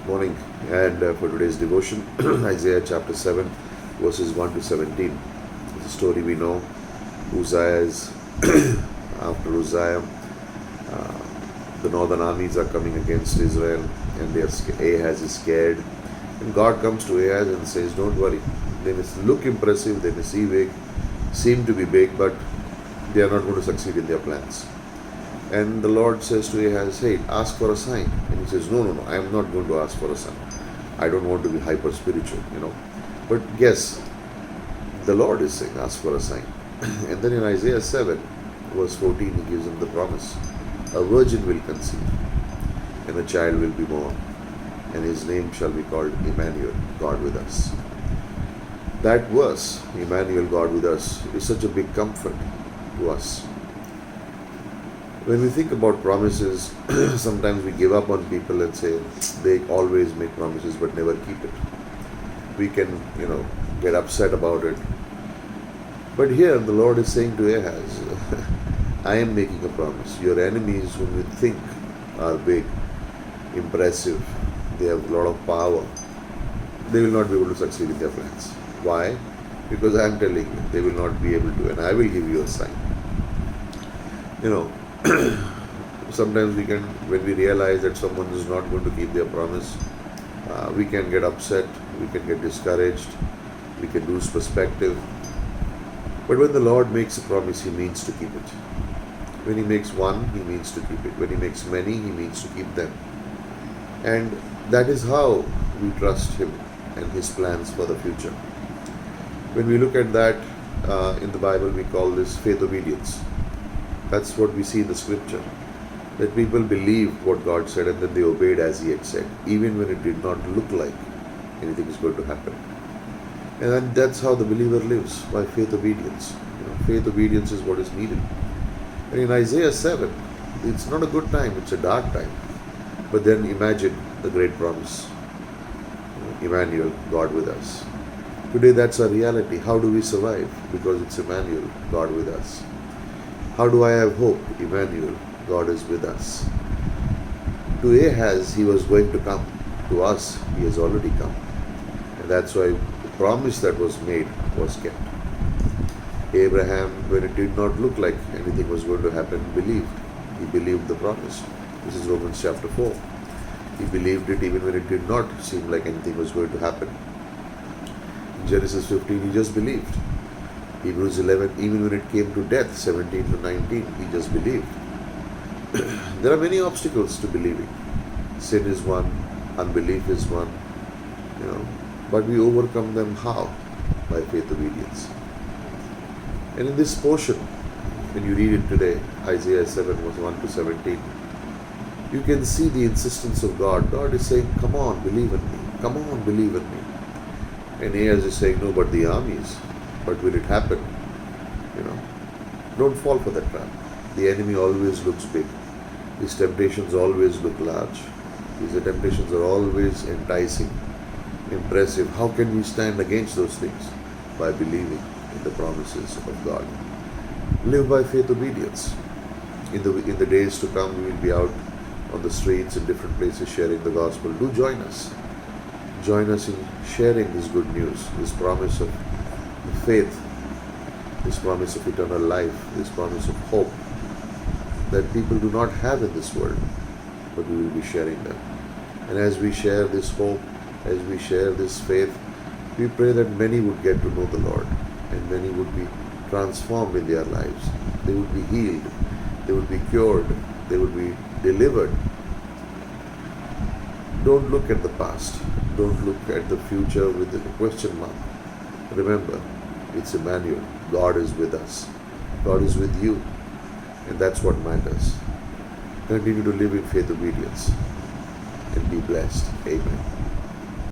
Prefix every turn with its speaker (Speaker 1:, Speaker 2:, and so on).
Speaker 1: Morning. And for today's devotion, Isaiah chapter 7, verses 1 to 17. It's a story we know. Uzziah is, after Uzziah, uh, the northern armies are coming against Israel, and Ahaz is scared. And God comes to Ahaz and says, "Don't worry. They may look impressive, they may seem to be big, but they are not going to succeed in their plans." And the Lord says to Ahaz, "Hey, ask for a sign." And he says, No, I am not going to ask for a sign. I don't want to be hyper spiritual. But guess, the Lord is saying, ask for a sign. And then in Isaiah 7, verse 14, he gives him the promise. A virgin will conceive, and a child will be born, and his name shall be called Emmanuel, God with us. That verse, Emmanuel, God with us, is such a big comfort to us. When we think about promises, sometimes we give up on people and say they always make promises but never keep it. We can, get upset about it. But here the Lord is saying to Ahaz, I am making a promise. Your enemies whom you think are big, impressive, they have a lot of power, they will not be able to succeed in their plans. Why? Because I am telling you, they will not be able to, and I will give you a sign. Sometimes when we realize that someone is not going to keep their promise, we can get upset, we can get discouraged, we can lose perspective. But when the Lord makes a promise, He means to keep it. When He makes one, He means to keep it. When He makes many, He means to keep them. And that is how we trust Him and His plans for the future. When we look at that in the Bible, we call this faith obedience. That's what we see in the scripture. That people believed what God said and then they obeyed as He had said, even when it did not look like anything is going to happen. And then that's how the believer lives, by faith obedience. Faith obedience is what is needed. And in Isaiah 7, it's not a good time, it's a dark time. But then imagine the great promise. Emmanuel, God with us. Today that's our reality. How do we survive? Because it's Emmanuel, God with us. How do I have hope? Emmanuel, God is with us. To Ahaz, he was going to come. To us, he has already come. And that's why the promise that was made was kept. Abraham, when it did not look like anything was going to happen, believed. He believed the promise. This is Romans chapter 4. He believed it even when it did not seem like anything was going to happen. In Genesis 15, he just believed. Hebrews 11, even when it came to death, 17 to 19, he just believed. There are many obstacles to believing. Sin is one, unbelief is one, but we overcome them how? By faith obedience. And in this portion, when you read it today, Isaiah 7 verse 1 to 17, you can see the insistence of God. God is saying, come on, believe in me. Come on, believe in me. And Ahaz is saying, no, but the armies. But will it happen? Don't fall for that trap. The enemy always looks big. His temptations always look large. His temptations are always enticing, impressive. How can we stand against those things? By believing in the promises of God. Live by faith obedience. In the days to come, we will be out on the streets in different places sharing the gospel. Do join us. Join us in sharing this good news, this promise of faith, this promise of eternal life, this promise of hope that people do not have in this world, but we will be sharing them. And as we share this hope, as we share this faith, we pray that many would get to know the Lord and many would be transformed in their lives. They would be healed, they would be cured, they would be delivered. Don't look at the past. Don't look at the future with a question mark. Remember, it's Emmanuel. God is with us. God is with you. And that's what matters. Continue to live in faith obedience and be blessed. Amen.